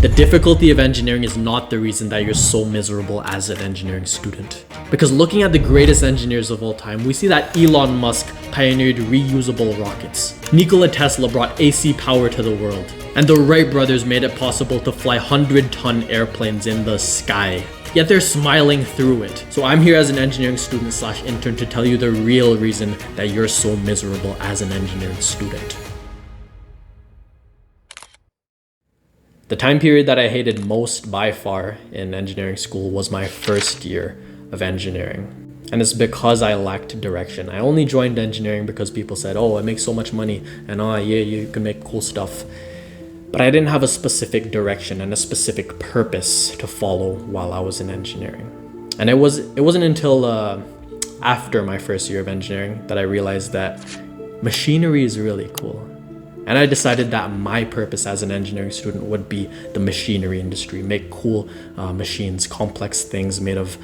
The difficulty of engineering is not the reason that you're so miserable as an engineering student. Because looking at the greatest engineers of all time, we see that Elon Musk pioneered reusable rockets. Nikola Tesla brought AC power to the world. And the Wright brothers made it possible to fly 100-ton airplanes in the sky. Yet they're smiling through it. So I'm here as an engineering student / intern to tell you the real reason that you're so miserable as an engineering student. The time period that I hated most by far in engineering school was my first year of engineering. And it's because I lacked direction. I only joined engineering because people said, oh, it makes so much money and yeah, you can make cool stuff. But I didn't have a specific direction and a specific purpose to follow while I was in engineering. And it wasn't until after my first year of engineering that I realized that machinery is really cool. And I decided that my purpose as an engineering student would be the machinery industry, make cool machines, complex things made of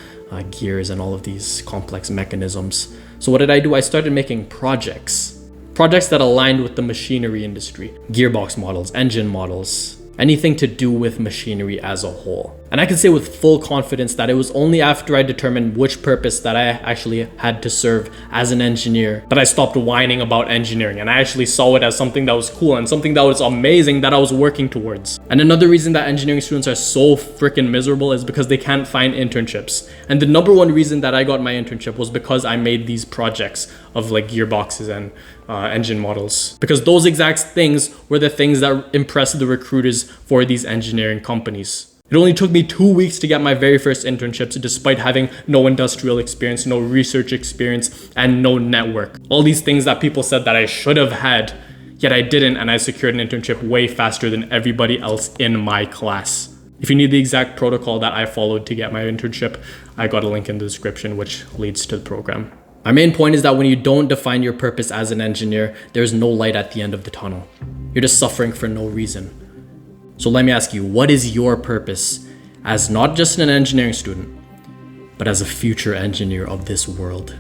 gears and all of these complex mechanisms. So what did I do? I started making projects that aligned with the machinery industry, gearbox models, engine models, anything to do with machinery as a whole. And I can say with full confidence that it was only after I determined which purpose that I actually had to serve as an engineer that I stopped whining about engineering, and I actually saw it as something that was cool and something that was amazing that I was working towards. And another reason that engineering students are so freaking miserable is because they can't find internships. And the number one reason that I got my internship was because I made these projects of like gearboxes and engine models, because those exact things were the things that impressed the recruiters for these engineering companies. It only took me 2 weeks to get my very first internships despite having no industrial experience, no research experience, and no network. All these things that people said that I should have had, yet I didn't, and I secured an internship way faster than everybody else in my class. If you need the exact protocol that I followed to get my internship, I got a link in the description which leads to the program. My main point is that when you don't define your purpose as an engineer, there's no light at the end of the tunnel. You're just suffering for no reason. So let me ask you, what is your purpose as not just an engineering student, but as a future engineer of this world?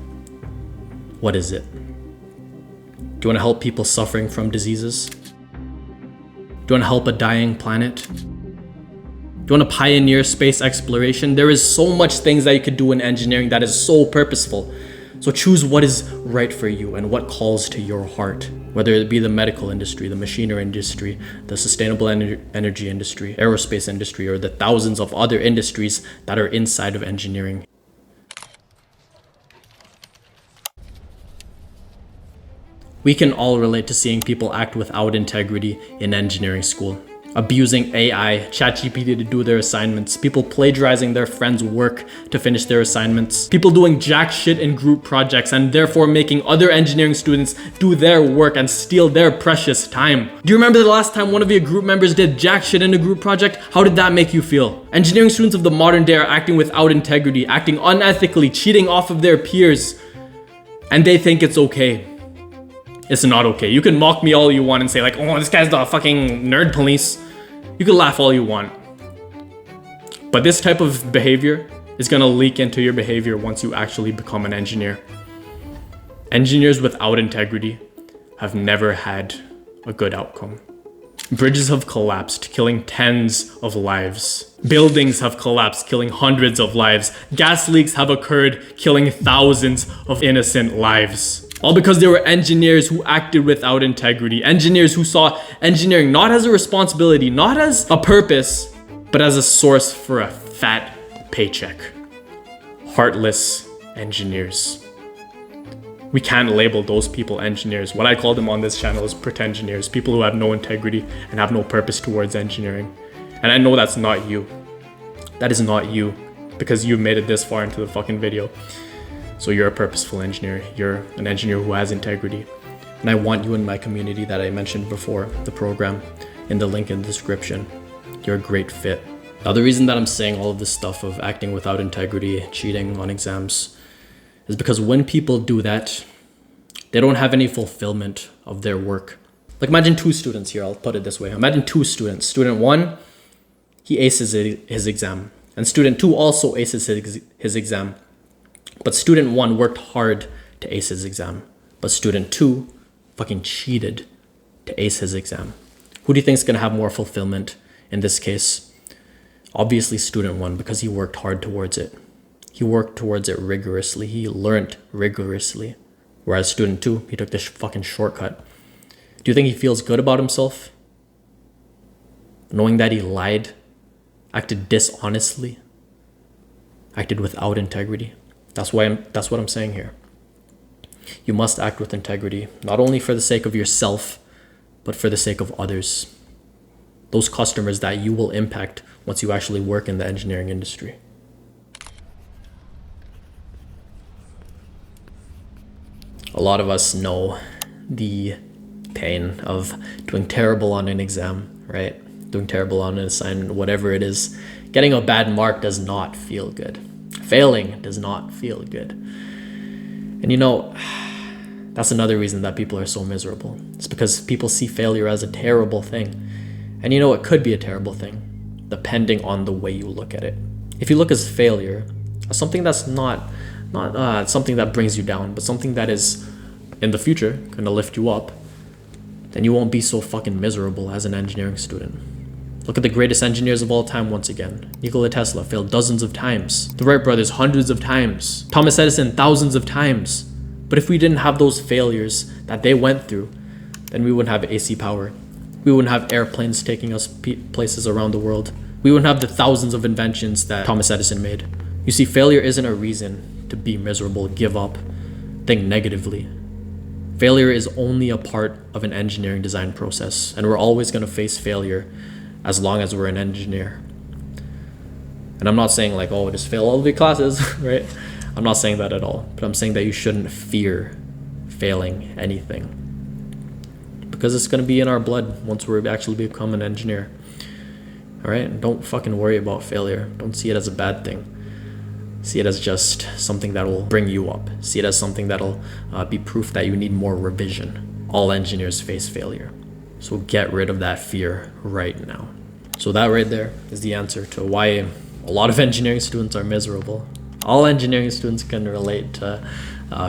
What is it? Do you want to help people suffering from diseases? Do you want to help a dying planet? Do you want to pioneer space exploration? There is so much things that you could do in engineering that is so purposeful. So choose what is right for you and what calls to your heart, whether it be the medical industry, the machinery industry, the sustainable energy industry, aerospace industry, or the thousands of other industries that are inside of engineering. We can all relate to seeing people act without integrity in engineering school. Abusing AI, ChatGPT to do their assignments, people plagiarizing their friends' work to finish their assignments, people doing jack shit in group projects and therefore making other engineering students do their work and steal their precious time. Do you remember the last time one of your group members did jack shit in a group project? How did that make you feel? Engineering students of the modern day are acting without integrity, acting unethically, cheating off of their peers, and they think it's okay. It's not okay. You can mock me all you want and say like, oh, this guy's the fucking nerd police. You can laugh all you want. But this type of behavior is gonna leak into your behavior once you actually become an engineer. Engineers without integrity have never had a good outcome. Bridges have collapsed, killing tens of lives. Buildings have collapsed, killing hundreds of lives. Gas leaks have occurred, killing thousands of innocent lives. All because there were engineers who acted without integrity. Engineers who saw engineering not as a responsibility, not as a purpose, but as a source for a fat paycheck. Heartless engineers. We can't label those people engineers. What I call them on this channel is pretengineers, people who have no integrity and have no purpose towards engineering. And I know that's not you. That is not you, because you've made it this far into the fucking video. So you're a purposeful engineer. You're an engineer who has integrity. And I want you in my community that I mentioned before, the program, in the link in the description. You're a great fit. Now, the reason that I'm saying all of this stuff of acting without integrity, cheating on exams, is because when people do that, they don't have any fulfillment of their work. Like imagine two students here, I'll put it this way. Imagine two students. Student one, he aces his exam. And student two also aces his exam. But student one worked hard to ace his exam. But student two fucking cheated to ace his exam. Who do you think is going to have more fulfillment in this case, obviously student one, because he worked hard towards it. He worked towards it rigorously. He learned rigorously. Whereas student two, he took this fucking shortcut. Do you think he feels good about himself? Knowing that he lied, acted dishonestly, acted without integrity. That's what I'm saying here. You must act with integrity, not only for the sake of yourself, but for the sake of others. Those customers that you will impact once you actually work in the engineering industry. A lot of us know the pain of doing terrible on an exam, right? Doing terrible on an assignment, whatever it is. Getting a bad mark does not feel good. Failing does not feel good. And you know, that's another reason that people are so miserable. It's because people see failure as a terrible thing. And you know, it could be a terrible thing, depending on the way you look at it. If you look as failure as something that's not something that brings you down, but something that is in the future going to lift you up, then you won't be so fucking miserable as an engineering student. Look at the greatest engineers of all time once again. Nikola Tesla failed dozens of times. The Wright brothers hundreds of times. Thomas Edison thousands of times. But if we didn't have those failures that they went through, then we wouldn't have AC power. We wouldn't have airplanes taking us places around the world. We wouldn't have the thousands of inventions that Thomas Edison made. You see, failure isn't a reason to be miserable, give up, think negatively. Failure is only a part of an engineering design process, and we're always going to face failure as long as we're an engineer. And I'm not saying like, oh, just fail all of your classes, right? I'm not saying that at all, but I'm saying that you shouldn't fear failing anything, because it's going to be in our blood once we actually become an engineer. All right? Don't fucking worry about failure. Don't see it as a bad thing. See it as just something that will bring you up. See it as something that'll be proof that you need more revision. All engineers face failure. So get rid of that fear right now. So that right there is the answer to why a lot of engineering students are miserable. All engineering students can relate to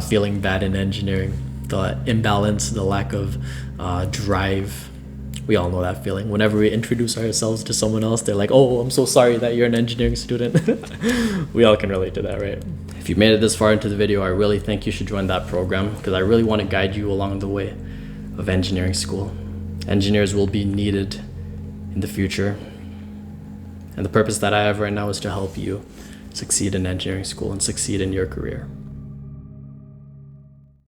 feeling bad in engineering. The imbalance, the lack of drive. We all know that feeling. Whenever we introduce ourselves to someone else, they're like, oh, I'm so sorry that you're an engineering student. We all can relate to that, right? If you made it this far into the video, I really think you should join that program, because I really want to guide you along the way of engineering school. Engineers will be needed in the future. And the purpose that I have right now is to help you succeed in engineering school and succeed in your career.